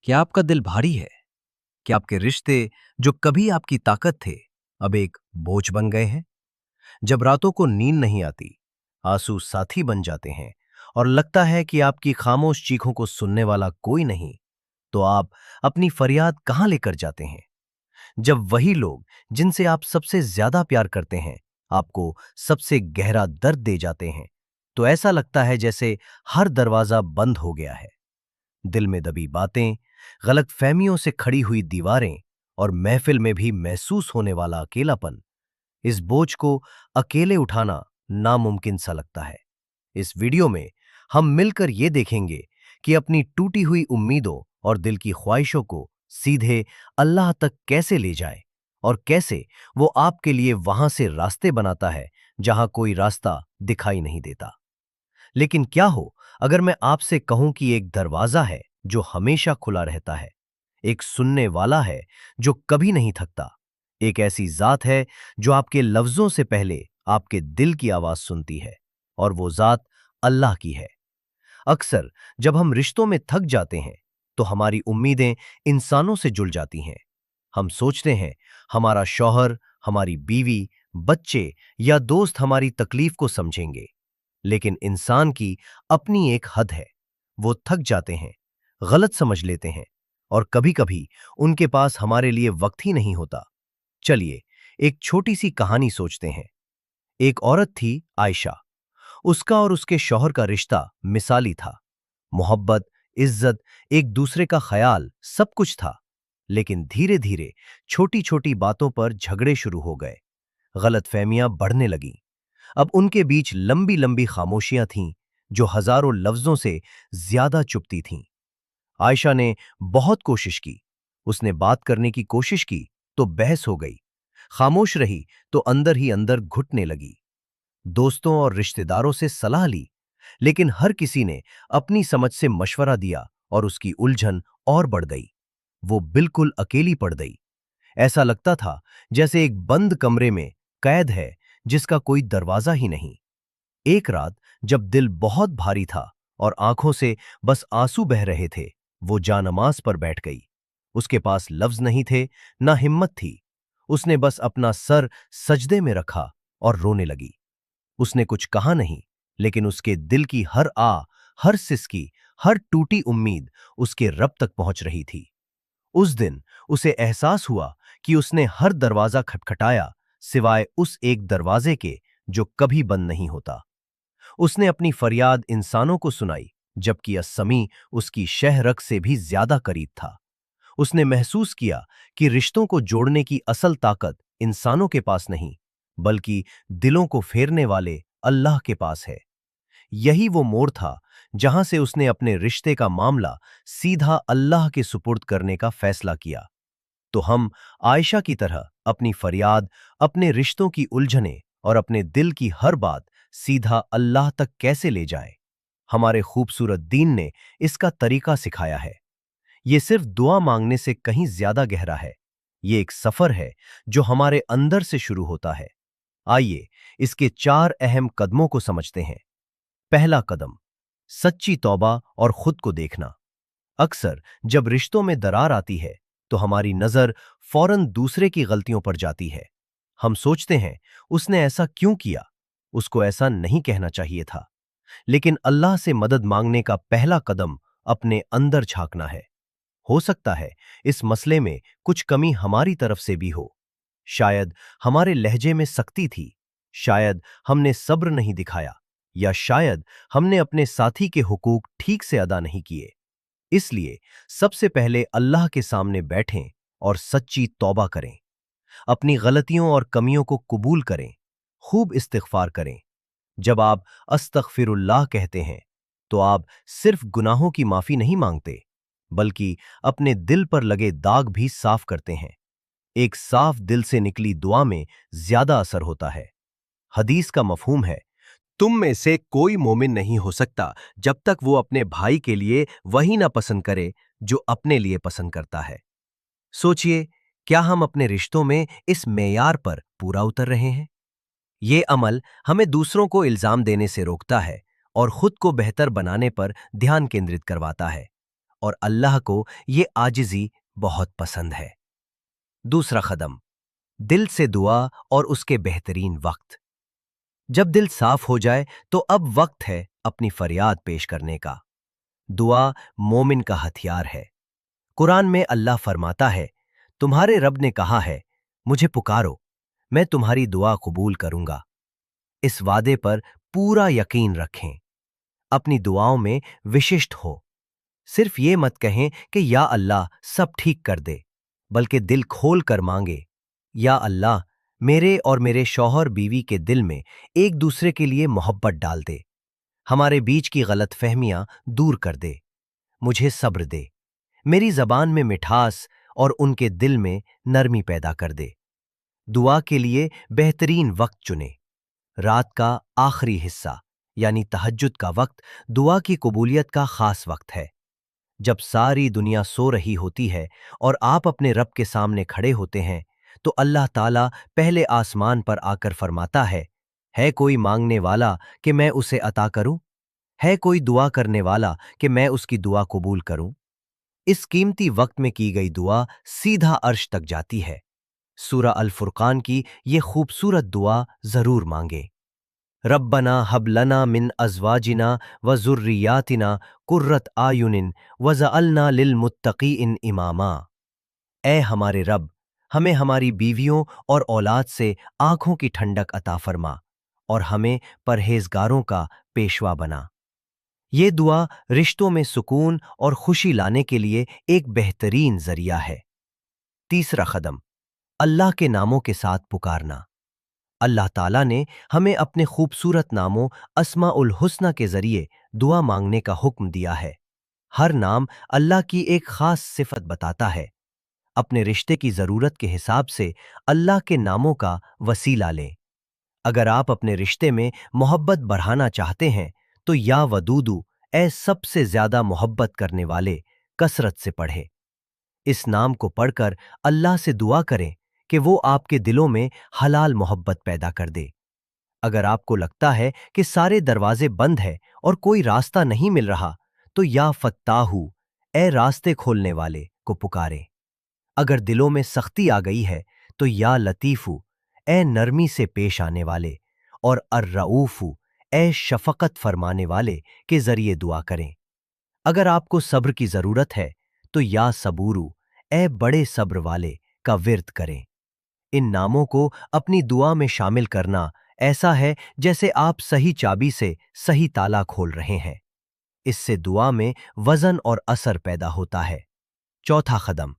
क्या आपका दिल भारी है? क्या आपके रिश्ते जो कभी आपकी ताकत थे, अब एक बोझ बन गए हैं? जब रातों को नींद नहीं आती, आंसू साथी बन जाते हैं और लगता है कि आपकी खामोश चीखों को सुनने वाला कोई नहीं, तो आप अपनी फरियाद कहां लेकर जाते हैं? जब वही लोग जिनसे आप सबसे ज्यादा प्यार करते हैं, आपको सबसे गहरा दर्द दे जाते हैं, तो ऐसा लगता है जैसे हर दरवाजा बंद हो गया है। दिल में दबी बातें, गलतफहमियों से खड़ी हुई दीवारें और महफिल में भी महसूस होने वाला अकेलापन, इस बोझ को अकेले उठाना नामुमकिन सा लगता है। इस वीडियो में हम मिलकर ये देखेंगे कि अपनी टूटी हुई उम्मीदों और दिल की ख्वाहिशों को सीधे अल्लाह तक कैसे ले जाए और कैसे वो आपके लिए वहां से रास्ते बनाता है जहां कोई रास्ता दिखाई नहीं देता। लेकिन क्या हो अगर मैं आपसे कहूं कि एक दरवाजा है जो हमेशा खुला रहता है, एक सुनने वाला है जो कभी नहीं थकता, एक ऐसी जात है जो आपके लफ्जों से पहले आपके दिल की आवाज सुनती है, और वो जात अल्लाह की है। अक्सर जब हम रिश्तों में थक जाते हैं तो हमारी उम्मीदें इंसानों से जुड़ जाती हैं। हम सोचते हैं हमारा शौहर, हमारी बीवी, बच्चे या दोस्त हमारी तकलीफ को समझेंगे। लेकिन इंसान की अपनी एक हद है। वो थक जाते हैं, गलत समझ लेते हैं, और कभी-कभी उनके पास हमारे लिए वक्त ही नहीं होता। चलिए एक छोटी सी कहानी सोचते हैं। एक औरत थी, आयशा। उसका और उसके शौहर का रिश्ता मिसाली था। मोहब्बत, इज्जत, एक दूसरे का ख्याल, सब कुछ था। लेकिन धीरे धीरे छोटी छोटी बातों पर झगड़े शुरू हो गए। गलतफहमियां बढ़ने लगीं। अब उनके बीच लंबी लंबी खामोशियां थीं जो हजारों लफ्जों से ज्यादा चुभती थीं। आयशा ने बहुत कोशिश की। उसने बात करने की कोशिश की तो बहस हो गई। खामोश रही तो अंदर ही अंदर घुटने लगी। दोस्तों और रिश्तेदारों से सलाह ली, लेकिन हर किसी ने अपनी समझ से मशवरा दिया और उसकी उलझन और बढ़ गई। वो बिल्कुल अकेली पड़ गई। ऐसा लगता था जैसे एक बंद कमरे में कैद है जिसका कोई दरवाजा ही नहीं। एक रात जब दिल बहुत भारी था और आंखों से बस आंसू बह रहे थे, वो जानमाज पर बैठ गई। उसके पास लफ्ज नहीं थे, ना हिम्मत थी। उसने बस अपना सर सजदे में रखा और रोने लगी। उसने कुछ कहा नहीं, लेकिन उसके दिल की हर हर सिसकी, हर टूटी उम्मीद उसके रब तक पहुंच रही थी। उस दिन उसे एहसास हुआ कि उसने हर दरवाजा खटखटाया, सिवाय उस एक दरवाजे के जो कभी बंद नहीं होता। उसने अपनी फरियाद इंसानों को सुनाई, जबकि अस्समी उसकी शहरग से भी ज्यादा करीब था। उसने महसूस किया कि रिश्तों को जोड़ने की असल ताकत इंसानों के पास नहीं, बल्कि दिलों को फेरने वाले अल्लाह के पास है। यही वो मोड़ था जहां से उसने अपने रिश्ते का मामला सीधा अल्लाह के सुपुर्द करने का फैसला किया। तो हम आयशा की तरह अपनी फरियाद, अपने रिश्तों की उलझनें और अपने दिल की हर बात सीधा अल्लाह तक कैसे ले जाएं? हमारे खूबसूरत दीन ने इसका तरीका सिखाया है। ये सिर्फ दुआ मांगने से कहीं ज्यादा गहरा है। ये एक सफर है जो हमारे अंदर से शुरू होता है। आइए इसके 4 अहम कदमों को समझते हैं। पहला कदम, सच्ची तौबा और खुद को देखना। अक्सर जब रिश्तों में दरार आती है तो हमारी नजर फौरन दूसरे की गलतियों पर जाती है। हम सोचते हैं उसने ऐसा क्यों किया, उसको ऐसा नहीं कहना चाहिए था। लेकिन अल्लाह से मदद मांगने का पहला कदम अपने अंदर झांकना है। हो सकता है इस मसले में कुछ कमी हमारी तरफ से भी हो। शायद हमारे लहजे में सख्ती थी, शायद हमने सब्र नहीं दिखाया, या शायद हमने अपने साथी के हुकूक ठीक से अदा नहीं किए। इसलिए सबसे पहले अल्लाह के सामने बैठें और सच्ची तौबा करें। अपनी गलतियों और कमियों को कबूल करें, खूब इस्तिग़फार करें। जब आप अस्तगफिरुल्लाह कहते हैं तो आप सिर्फ गुनाहों की माफी नहीं मांगते, बल्कि अपने दिल पर लगे दाग भी साफ करते हैं। एक साफ दिल से निकली दुआ में ज्यादा असर होता है। हदीस का मफहूम है, तुम में से कोई मोमिन नहीं हो सकता जब तक वो अपने भाई के लिए वही ना पसंद करे जो अपने लिए पसंद करता है। सोचिए, क्या हम अपने रिश्तों में इस मेयार पर पूरा उतर रहे हैं? ये अमल हमें दूसरों को इल्जाम देने से रोकता है और खुद को बेहतर बनाने पर ध्यान केंद्रित करवाता है। और अल्लाह को ये आजिज़ी बहुत पसंद है। दूसरा कदम, दिल से दुआ और उसके बेहतरीन वक्त। जब दिल साफ हो जाए तो अब वक्त है अपनी फरियाद पेश करने का। दुआ मोमिन का हथियार है। कुरान में अल्लाह फरमाता है, तुम्हारे रब ने कहा है, मुझे पुकारो, मैं तुम्हारी दुआ कबूल करूंगा। इस वादे पर पूरा यकीन रखें। अपनी दुआओं में विशिष्ट हो। सिर्फ ये मत कहें कि या अल्लाह सब ठीक कर दे, बल्कि दिल खोल कर मांगे, या अल्लाह मेरे और मेरे शौहर बीवी के दिल में एक दूसरे के लिए मोहब्बत डाल दे, हमारे बीच की गलतफहमियां दूर कर दे, मुझे सब्र दे, मेरी जबान में मिठास और उनके दिल में नरमी पैदा कर दे। दुआ के लिए बेहतरीन वक्त चुने। रात का आखिरी हिस्सा यानी तहज्जुद का वक्त दुआ की कबूलियत का खास वक्त है। जब सारी दुनिया सो रही होती है और आप अपने रब के सामने खड़े होते हैं, तो अल्लाह ताला पहले आसमान पर आकर फरमाता है कोई मांगने वाला कि मैं उसे अता करूं? है कोई दुआ करने वाला कि मैं उसकी दुआ कबूल करूं? इस कीमती वक्त में की गई दुआ सीधा अर्श तक जाती है। सूरा अल फुरकान की ये खूबसूरत दुआ जरूर मांगे। रब्बना हब लना मिन अज़वाजिना व ज़ुर्रियातिना कुर्रत आयुनिन वजअलना लिलमुत्तक़ीन इमामा। ऐ हमारे रब, हमें हमारी बीवियों और औलाद से आंखों की ठंडक अता फरमा और हमें परहेजगारों का पेशवा बना। ये दुआ रिश्तों में सुकून और खुशी लाने के लिए एक बेहतरीन जरिया है। तीसरा कदम, अल्लाह के नामों के साथ पुकारना। अल्लाह ताला ने हमें अपने खूबसूरत नामों अस्मा उल हुस्ना के जरिए दुआ मांगने का हुक्म दिया है। हर नाम अल्लाह की एक खास सिफत बताता है। अपने रिश्ते की जरूरत के हिसाब से अल्लाह के नामों का वसीला लें। अगर आप अपने रिश्ते में मोहब्बत बढ़ाना चाहते हैं, तो या वदूदू, ऐ सबसे ज्यादा मोहब्बत करने वाले, कसरत से पढ़े। इस नाम को पढ़कर अल्लाह से दुआ करें कि वो आपके दिलों में हलाल मोहब्बत पैदा कर दे। अगर आपको लगता है कि सारे दरवाजे बंद हैं और कोई रास्ता नहीं मिल रहा, तो या फत्ताहू, ए रास्ते खोलने वाले, को पुकारें। अगर दिलों में सख्ती आ गई है, तो या लतीफू, ए नरमी से पेश आने वाले, और अर्रऊफू, ए शफकत फरमाने वाले, के जरिए दुआ करें। अगर आपको सब्र की जरूरत है, तो या सबूरू, ए बड़े सब्र वाले, का विर्द करें। इन नामों को अपनी दुआ में शामिल करना ऐसा है जैसे आप सही चाबी से सही ताला खोल रहे हैं। इससे दुआ में वजन और असर पैदा होता है। चौथा कदम,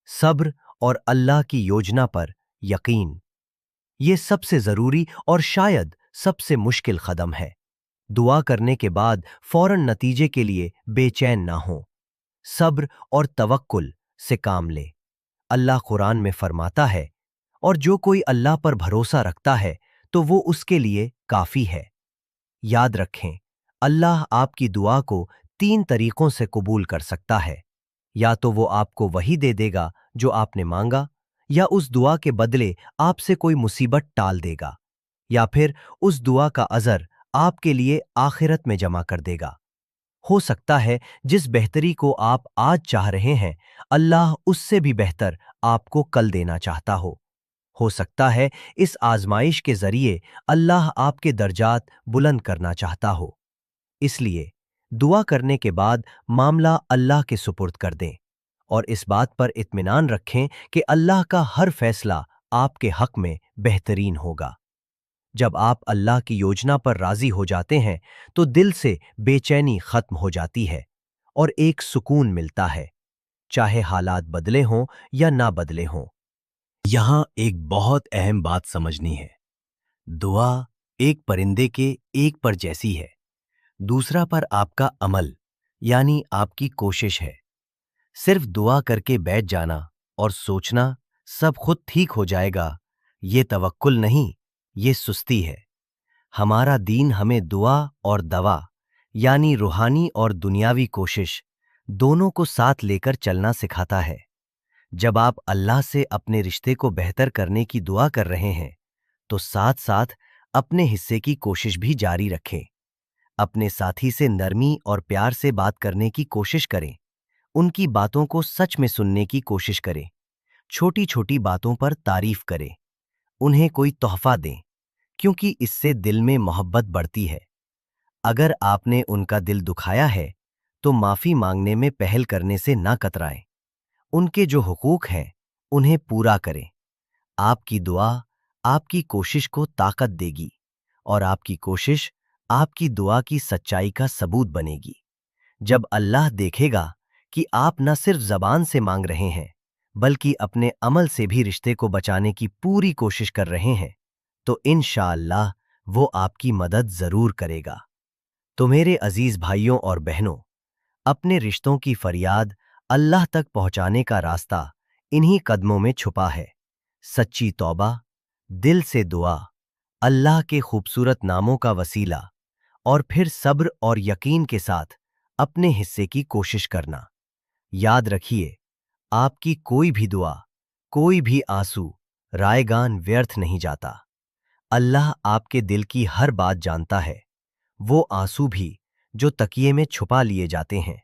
सब्र और अल्लाह की योजना पर यकीन। ये सबसे जरूरी और शायद सबसे मुश्किल कदम है। दुआ करने के बाद फौरन नतीजे के लिए बेचैन ना हो। सब्र और तवक्कुल से काम ले। अल्लाह कुरान में फरमाता है, और जो कोई अल्लाह पर भरोसा रखता है तो वो उसके लिए काफी है। याद रखें, अल्लाह आपकी दुआ को 3 तरीकों से कबूल कर सकता है। या तो वो आपको वही दे देगा जो आपने मांगा, या उस दुआ के बदले आपसे कोई मुसीबत टाल देगा, या फिर उस दुआ का अजर आपके लिए आखिरत में जमा कर देगा। हो सकता है जिस बेहतरी को आप आज चाह रहे हैं, अल्लाह उससे भी बेहतर आपको कल देना चाहता हो। हो सकता है इस आजमाइश के जरिए अल्लाह आपके दर्जात बुलंद करना चाहता हो। इसलिए दुआ करने के बाद मामला अल्लाह के सुपुर्द कर दें और इस बात पर इत्मीनान रखें कि अल्लाह का हर फैसला आपके हक में बेहतरीन होगा। जब आप अल्लाह की योजना पर राजी हो जाते हैं, तो दिल से बेचैनी खत्म हो जाती है और एक सुकून मिलता है, चाहे हालात बदले हों या ना बदले हों। यहां एक बहुत अहम बात समझनी है। दुआ एक परिंदे के एक पर जैसी है, दूसरा पर आपका अमल यानी आपकी कोशिश है। सिर्फ दुआ करके बैठ जाना और सोचना सब खुद ठीक हो जाएगा, ये तवक्कुल नहीं, ये सुस्ती है। हमारा दीन हमें दुआ और दवा यानी रूहानी और दुनियावी कोशिश दोनों को साथ लेकर चलना सिखाता है। जब आप अल्लाह से अपने रिश्ते को बेहतर करने की दुआ कर रहे हैं, तो साथ साथ अपने हिस्से की कोशिश भी जारी रखें। अपने साथी से नरमी और प्यार से बात करने की कोशिश करें, उनकी बातों को सच में सुनने की कोशिश करें। छोटी छोटी बातों पर तारीफ करें। उन्हें कोई तोहफा दें, क्योंकि इससे दिल में मोहब्बत बढ़ती है। अगर आपने उनका दिल दुखाया है, तो माफी मांगने में पहल करने से ना कतराएं। उनके जो हुकूक हैं, उन्हें पूरा करें। आपकी दुआ आपकी कोशिश को ताकत देगी, और आपकी कोशिश आपकी दुआ की सच्चाई का सबूत बनेगी। जब अल्लाह देखेगा कि आप न सिर्फ जबान से मांग रहे हैं, बल्कि अपने अमल से भी रिश्ते को बचाने की पूरी कोशिश कर रहे हैं, तो इंशाअल्लाह वो आपकी मदद जरूर करेगा। तो मेरे अजीज भाइयों और बहनों, अपने रिश्तों की फरियाद अल्लाह तक पहुंचाने का रास्ता इन्हीं कदमों में छुपा है। सच्ची तौबा, दिल से दुआ, अल्लाह के खूबसूरत नामों का वसीला, और फिर सब्र और यकीन के साथ अपने हिस्से की कोशिश करना। याद रखिए, आपकी कोई भी दुआ, कोई भी आंसू रायगान व्यर्थ नहीं जाता। अल्लाह आपके दिल की हर बात जानता है। वो आंसू भी जो तकिए में छुपा लिए जाते हैं,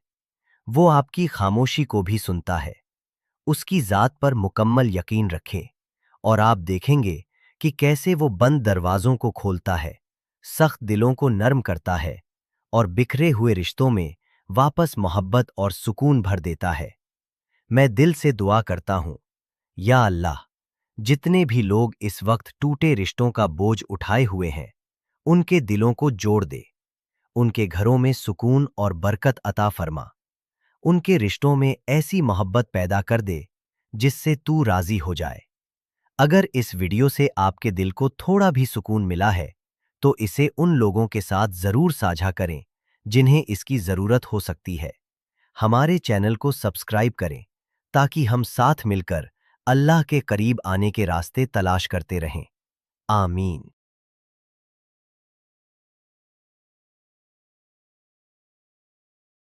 वो आपकी खामोशी को भी सुनता है। उसकी जात पर मुकम्मल यकीन रखें, और आप देखेंगे कि कैसे वो बंद दरवाजों को खोलता है, सख्त दिलों को नरम करता है, और बिखरे हुए रिश्तों में वापस मोहब्बत और सुकून भर देता है। मैं दिल से दुआ करता हूं, या अल्लाह, जितने भी लोग इस वक्त टूटे रिश्तों का बोझ उठाए हुए हैं, उनके दिलों को जोड़ दे। उनके घरों में सुकून और बरकत अता फरमा। उनके रिश्तों में ऐसी मोहब्बत पैदा कर दे जिससे तू राजी हो जाए। अगर इस वीडियो से आपके दिल को थोड़ा भी सुकून मिला है, तो इसे उन लोगों के साथ जरूर साझा करें जिन्हें इसकी जरूरत हो सकती है। हमारे चैनल को सब्सक्राइब करें, ताकि हम साथ मिलकर अल्लाह के करीब आने के रास्ते तलाश करते रहें। आमीन।